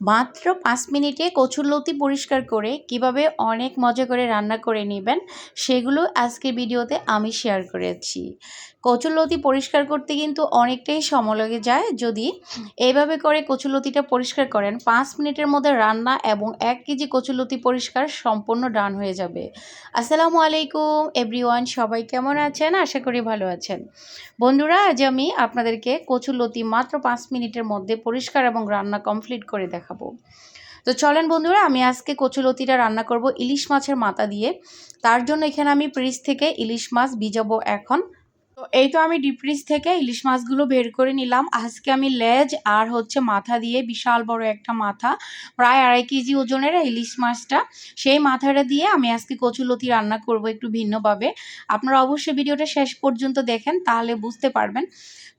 মাত্র ৫ মিনিটে কচুরলতি পরিষ্কার করে কিভাবে অনেক মজা করে রান্না করে নেবেন সেগুলো আজকের ভিডিওতে আমি শেয়ার করেছি। কচুরলতি পরিষ্কার করতে কিন্তু অনেকটাই সময় লেগে যায়। যদি এইভাবে করে কচুরলতিটা পরিষ্কার করেন ৫ মিনিটের মধ্যে রান্না এবং ১ কেজি কচুরলতি পরিষ্কার সম্পূর্ণ ডান হয়ে যাবে। আসসালামু আলাইকুম এভরিওয়ান, সবাই কেমন আছেন? আশা করি ভালো আছেন। বন্ধুরা, আজ আমি আপনাদেরকে কচুরলতি মাত্র ৫ মিনিটের মধ্যে পরিষ্কার এবং রান্না কমপ্লিট করে দেখাবো। তো চলেন বন্ধুরা, আমি আজকে কচুরলতিটা রান্না করব ইলিশ মাছের মাথা দিয়ে। তার জন্য এখানে আমি ফ্রিজ থেকে ইলিশ মাছ ভিজাবো এখন। তো এই তো আমি ডিপ ফ্রিজ থেকে ইলিশ মাছগুলো বের করে নিলাম। আজকে আমি লেজ আর মাথা দিয়ে, বিশাল বড় একটা মাথা, প্রায় ২.৫ কেজি ওজনের ইলিশ মাছটা, সেই মাথাটা দিয়ে আমি আজকে কচুরলতি রান্না করব একটু ভিন্নভাবে। আপনারা অবশ্যই ভিডিওটা শেষ পর্যন্ত দেখেন, তাহলে বুঝতে পারবেন।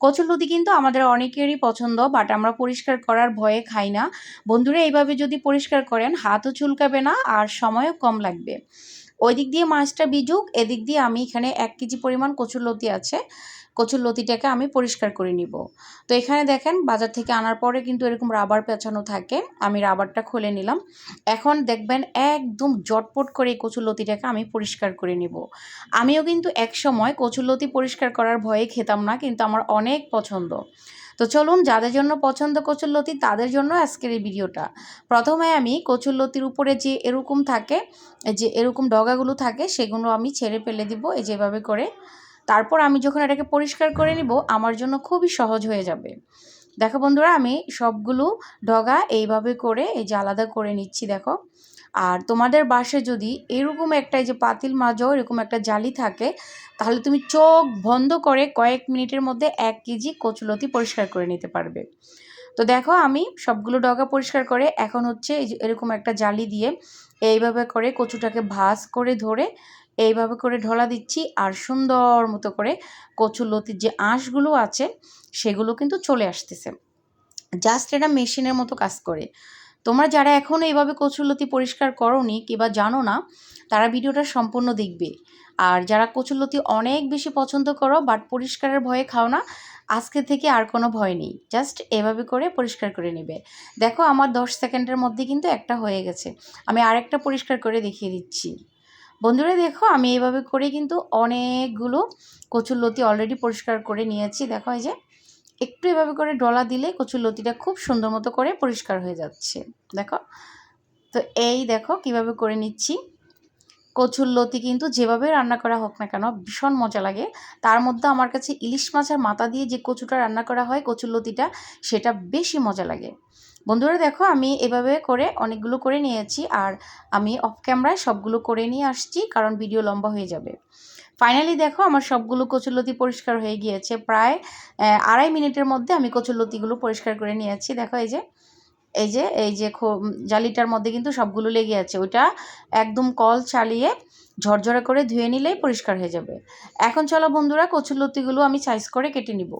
কচুরলতি কিন্তু আমাদের অনেকেরই পছন্দ, বাট আমরা পরিষ্কার করার ভয়ে খাই না। বন্ধুরা, এইভাবে যদি পরিষ্কার করেন হাতও চুলকাবে না আর সময়ও কম লাগবে। ওই দিক দিয়ে মাছটা ভিজুক, এদিক দিয়ে আমি এখানে ১ কেজি পরিমাণ কচুরলতি আছে, কচুরলতিটাকে আমি পরিষ্কার করে নিব। তো এখানে দেখেন, বাজার থেকে আনার পরে কিন্তু এরকম রাবার পেঁচানো থাকে, আমি রাবারটা খুলে নিলাম। এখন দেখবেন একদম জটপট করে এই কচুরলতিটাকে আমি পরিষ্কার করে নিব। আমিও কিন্তু একসময় কচুরলতি পরিষ্কার করার ভয়ে খেতাম না, কিন্তু আমার অনেক পছন্দ। তো চলুন, যাদের জন্য পছন্দ কচুরলতি তাদের জন্য আজকের এই ভিডিওটা। প্রথমে আমি কচুরলতির উপরে যে এরকম থাকে, যে এরকম ডগাগুলো থাকে, সেগুলো আমি ছেড়ে ফেলে দিব এই যেভাবে করে। তারপর আমি যখন এটাকে পরিষ্কার করে নিব, আমার জন্য খুবই সহজ হয়ে যাবে। দেখো বন্ধুরা, আমি সবগুলো ডগা এইভাবে করে এই যে আলাদা করে নিচ্ছি, দেখো। আর তোমাদের বাসায় যদি এরকম একটা, এই যে পাতিল মাজো এরকম একটা জালি থাকে, তাহলে তুমি চোখ বন্ধ করে কয়েক মিনিটের মধ্যে ১ কেজি কচুরলতি পরিষ্কার করে নিতে পারবে। তো দেখো, আমি সবগুলো ডগা পরিষ্কার করে এখন এই যে এরকম একটা জালি দিয়ে এইভাবে করে কচুটাকে ভাঁজ করে ধরে এইভাবে করে ঢলা দিচ্ছি, আর সুন্দর মতো করে কচুরলতির যে আঁশগুলো আছে সেগুলো কিন্তু চলে আসতেছে। জাস্ট এটা মেশিনের মতো কাজ করে। তোমরা যারা এখনও এইভাবে কচুরলতি পরিষ্কার করোনি কিংবা জানো না, তারা ভিডিওটা সম্পূর্ণ দেখবে। আর যারা কচুরলতি অনেক বেশি পছন্দ করো বাট পরিষ্কারের ভয়ে খাও না, আজকে থেকে আর কোনো ভয় নেই, জাস্ট এভাবে করে পরিষ্কার করে নেবে। দেখো, আমার 10 সেকেন্ডের মধ্যে কিন্তু একটা হয়ে গেছে। আমি আরেকটা পরিষ্কার করে দেখিয়ে দিচ্ছি। বন্ধুরা দেখো, আমি এইভাবে করে কিন্তু অনেকগুলো কচুরলতি অলরেডি পরিষ্কার করে নিয়েছি। দেখো, এই যে একটু এভাবে করে ডলা দিলে কচুরলতিটা খুব সুন্দর মতো করে পরিষ্কার হয়ে যাচ্ছে। দেখো, তো এই দেখো কিভাবে করে নিচ্ছি। কচুরলতি কিন্তু যেভাবে রান্না করা হোক না কেন ভীষণ মজা লাগে। তার মধ্যে আমার কাছে ইলিশ মাছের মাথা দিয়ে যে কচুটা রান্না করা হয় কচুরলতিটা, সেটা বেশি মজা লাগে। বন্ধুরা দেখো, আমি এভাবে করে অনেকগুলো করে নিয়েছি, আর আমি অফ ক্যামেরায় সবগুলো করে নিয়ে আসছি, কারণ ভিডিও লম্বা হয়ে যাবে। ফাইনালি দেখো, আমার সবগুলো কচুরলতি পরিষ্কার হয়ে গিয়েছে। প্রায় ২.৫ মিনিটের মধ্যে আমি কচুরলতিগুলো পরিষ্কার করে নিয়েছি। দেখো, এই যে জালিটার মধ্যে কিন্তু সবগুলো লেগে আছে, ওইটা একদম কল চালিয়ে ঝরঝরে করে ধুয়ে নিলেই পরিষ্কার হয়ে যাবে। এখন চলো বন্ধুরা, কচুরলতিগুলো আমি সাইজ করে কেটে নিব।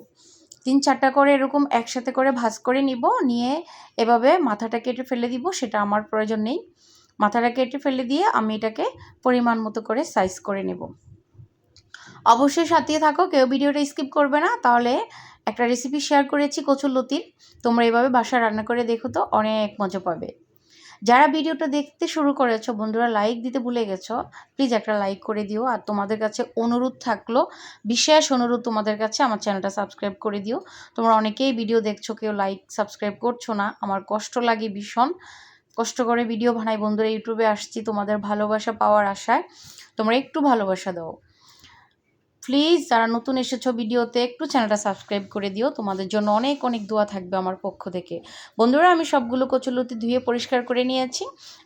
৩-৪টা করে এরকম একসাথে করে ভাঁজ করে নিব, নিয়ে এভাবে মাথাটা কেটে ফেলে দিব, সেটা আমার প্রয়োজন নেই। মাথাটা কেটে ফেলে দিয়ে আমি এটাকে পরিমাণ মতো করে সাইজ করে নেব। অবশ্যই সাথে থাকো, কেউ ভিডিওটা স্কিপ করবে না, তাহলে একটা রেসিপি শেয়ার করেছি কচুরলতির, তোমরা এইভাবে বাসায় রান্না করে দেখো, তো অনেক মজা পাবে। যারা ভিডিওটা দেখতে শুরু করেছো বন্ধুরা, লাইক দিতে ভুলে গেছো, প্লিজ একটা লাইক করে দিও। আর তোমাদের কাছে অনুরোধ থাকলো, বিশেষ অনুরোধ তোমাদের কাছে, আমার চ্যানেলটা সাবস্ক্রাইব করে দিও। তোমরা অনেকেই ভিডিও দেখছো, কেউ লাইক সাবস্ক্রাইব করছো না, আমার কষ্ট লাগে ভীষণ। কষ্ট করে ভিডিও বানাই বন্ধুরা, ইউটিউবে আসছি তোমাদের ভালোবাসা পাওয়ার আশায়, তোমরা একটু ভালোবাসা দাও প্লিজ। যারা নতুন এসেছো ভিডিওতে, একটু চ্যানেলটা সাবস্ক্রাইব করে দিও, তোমাদের জন্য অনেক অনেক দোয়া থাকবে আমার পক্ষ থেকে। বন্ধুরা, আমি সবগুলো কচুরলতি ধুয়ে পরিষ্কার করে নিয়েছি,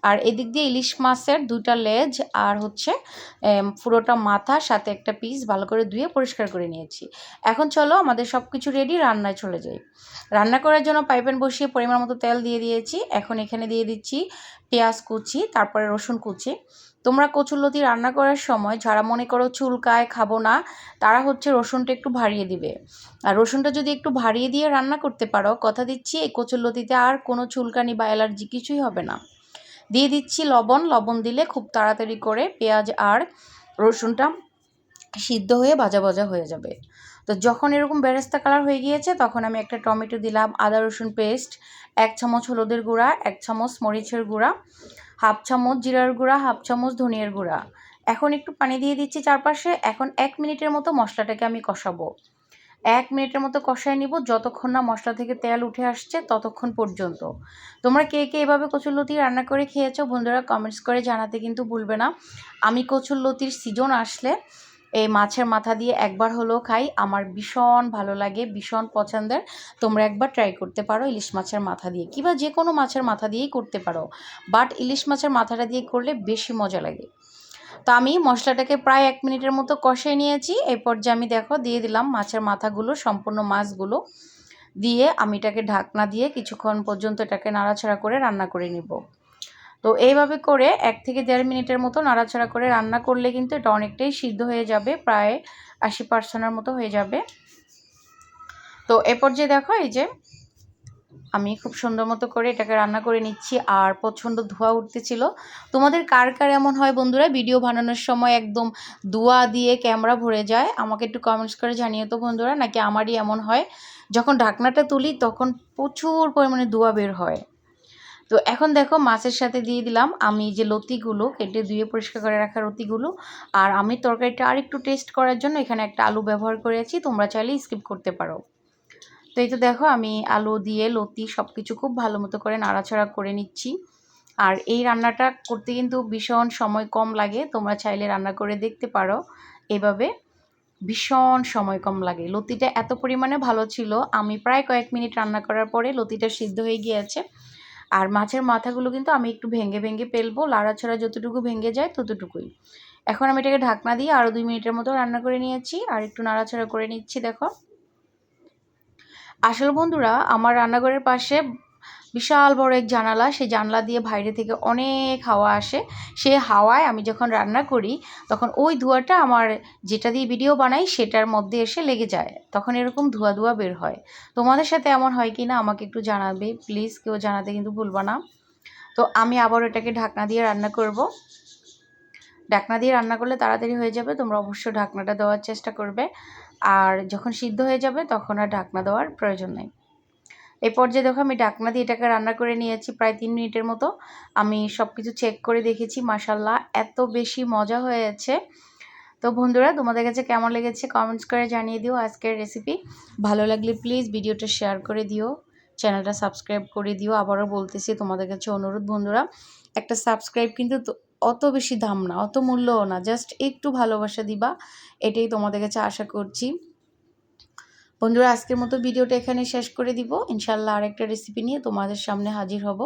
আর এদিক দিয়ে ইলিশ মাছের 2টা লেজ আর পুরোটা মাথার সাথে একটা পিস ভালো করে ধুয়ে পরিষ্কার করে নিয়েছি। এখন চলো, আমাদের সব কিছু রেডি, রান্নায় চলে যাই। রান্না করার জন্য প্যান বসিয়ে পরিমাণ মতো তেল দিয়ে দিয়েছি। এখন এখানে দিয়ে দিচ্ছি পেঁয়াজ কুচি, তারপরে রসুন কুচি। তোমরা কচুরলতি রান্না করার সময় যারা মনে করো চুলকায় খাবো না, তারা রসুনটা একটু ভারিয়ে দিবে। আর রসুনটা যদি একটু ভারিয়ে দিয়ে রান্না করতে পারো, কথা দিচ্ছি এই কচুরলতিতে আর কোনো চুলকানি বা অ্যালার্জি কিছুই হবে না। দিয়ে দিচ্ছি লবণ। লবণ দিলে খুব তাড়াতাড়ি করে পেঁয়াজ আর রসুনটা সিদ্ধ হয়ে ভাজা ভাজা হয়ে যাবে। তো যখন এরকম বেরেস্তা কালার হয়ে গিয়েছে তখন আমি একটা টমেটো দিলাম, আদা রসুন পেস্ট, 1 চামচ হলুদের গুঁড়া, 1 চামচ মরিচের গুঁড়া, 1/2 চামচ জিরার গুঁড়া, 1/2 চামচ ধনিয়ার গুঁড়া। এখন একটু পানি দিয়ে দিচ্ছি চারপাশে। এখন 1 মিনিটের মতো মশলাটাকে আমি কষাবো। 1 মিনিটের মতো কষায় নিব, যতক্ষণ না মশলা থেকে তেল উঠে আসছে ততক্ষণ পর্যন্ত। তোমরা কে কে এভাবে কচুরলতি রান্না করে খেয়েছো বন্ধুরা কমেন্টস করে জানাতে কিন্তু ভুলবে না। আমি কচুরলতির সিজন আসলে এই মাছের মাথা দিয়ে একবার হলেও খাই, আমার ভীষণ ভালো লাগে, ভীষণ পছন্দের। তোমরা একবার ট্রাই করতে পারো ইলিশ মাছের মাথা দিয়ে, কিংবা যে কোনো মাছের মাথা দিয়েই করতে পারো, বাট ইলিশ মাছের মাথাটা দিয়ে করলে বেশি মজা লাগে। তো আমি মশলাটাকে প্রায় 1 মিনিটের মতো কষিয়ে নিয়েছি। এই পর্যায়ে আমি দেখো দিয়ে দিলাম মাছের মাথাগুলো, সম্পূর্ণ মাছগুলো দিয়ে আমি এটাকে ঢাকনা দিয়ে কিছুক্ষণ পর্যন্ত এটাকে নাড়াচাড়া করে রান্না করে নিব। তো এইভাবে করে 1 থেকে 1.5 মিনিটের মতো নাড়াচাড়া করে রান্না করলে কিন্তু এটা অনেকটাই সিদ্ধ হয়ে যাবে, প্রায় 80% মতো হয়ে যাবে। তো এ পর্যায়ে দেখো এই যে আমি খুব সুন্দর মতো করে এটাকে রান্না করে নিচ্ছি, আর প্রচণ্ড ধোঁয়া উঠতেছিল। তোমাদের কার কার এমন হয় বন্ধুরা ভিডিও বানানোর সময় একদম ধোঁয়া দিয়ে ক্যামেরা ভরে যায়? আমাকে একটু কমেন্টস করে জানিও তো বন্ধুরা, নাকি আমারই এমন হয় যখন ঢাকনাটা তুলি তখন প্রচুর পরিমাণে ধোঁয়া বের হয়। তো এখন দেখো মাছের সাথে দিয়ে দিলাম আমি যে লতিগুলো কেটে ধুয়ে পরিষ্কার করে রাখা লতিগুলো, আর আমি তরকারিটা আর একটু টেস্ট করার জন্য এখানে একটা আলু ব্যবহার করেছি, তোমরা চাইলে স্কিপ করতে পারো। তো এই তো দেখো আমি আলু দিয়ে লতি সব কিছু খুব ভালো মতো করে নাড়াচাড়া করে নিচ্ছি। আর এই রান্নাটা করতে কিন্তু ভীষণ সময় কম লাগে, তোমরা চাইলে রান্না করে দেখতে পারো এভাবে, ভীষণ সময় কম লাগে। লতিটা এত পরিমাণে ভালো ছিল, আমি প্রায় কয়েক মিনিট রান্না করার পরে লতিটা সিদ্ধ হয়ে গিয়েছে। আর মাছের মাথাগুলো কিন্তু আমি একটু ভেঙে ভেঙে ফেলবো, লাড়াছাড়া যতটুকু ভেঙে যায় ততটুকুই। এখন আমি এটাকে ঢাকনা দিয়ে আরও 2 মিনিটের মতো রান্না করে নিয়েছি, আর একটু নাড়াচাড়া করে নিচ্ছি। দেখো আসলে বন্ধুরা আমার রান্নাঘরের পাশে বিশাল বড় এক জানালা, সেই জানলা দিয়ে বাইরে থেকে অনেক হাওয়া আসে। সেই হাওয়ায় আমি যখন রান্না করি তখন ওই ধোঁয়াটা আমার যেটা দিয়ে ভিডিও বানাই সেটার মধ্যে এসে লেগে যায়, তখন এরকম ধোঁয়া ধোঁয়া বের হয়। তোমাদের সাথে এমন হয় কি না আমাকে একটু জানাবে প্লিজ, কেউ জানাতে কিন্তু ভুলবা না। তো আমি আবার এটাকে ঢাকনা দিয়ে রান্না করব। ঢাকনা দিয়ে রান্না করলে তাড়াতাড়ি হয়ে যাবে, তোমরা অবশ্যই ঢাকনাটা দেওয়ার চেষ্টা করবে। আর যখন সিদ্ধ হয়ে যাবে তখন আর ঢাকনা দেওয়ার প্রয়োজন নেই। এই পর্যায়ে দেখো আমি ঢাকনা দিয়ে এটাকে রান্না করে নিয়েছি প্রায় 3 মিনিটের মতো। আমি সব কিছু চেক করে দেখেছি, মাশাল্লাহ এত বেশি মজা হয়েছে। তো বন্ধুরা তোমাদের কাছে কেমন লেগেছে কমেন্টস করে জানিয়ে দিও আজকের রেসিপি। ভালো লাগলে প্লিজ ভিডিওটা শেয়ার করে দিও, চ্যানেলটা সাবস্ক্রাইব করে দিও। আবারও বলতেছি তোমাদের কাছে অনুরোধ বন্ধুরা, একটা সাবস্ক্রাইব কিন্তু অত বেশি দাম না, অত মূল্যও না, জাস্ট একটু ভালোবাসা দিবা, এটাই তোমাদের কাছে আশা করছি। বন্ধুরা আজকের মতো ভিডিওটা এখানে শেষ করে দিব, ইনশাল্লাহ আরেকটা রেসিপি নিয়ে তোমাদের সামনে হাজির হব।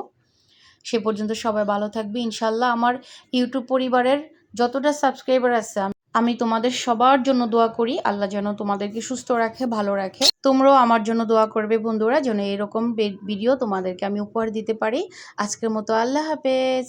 সে পর্যন্ত সবাই ভালো থাকবে ইনশাল্লাহ। আমার ইউটিউব পরিবারের যতটা সাবস্ক্রাইবার আছে আমি তোমাদের সবার জন্য দোয়া করি, আল্লাহ যেন তোমাদেরকে সুস্থ রাখে, ভালো রাখে। তোমরাও আমার জন্য দোয়া করবে বন্ধুরা, যেন এরকম ভিডিও তোমাদেরকে আমি উপহার দিতে পারি। আজকের মতো আল্লাহ হাফেজ।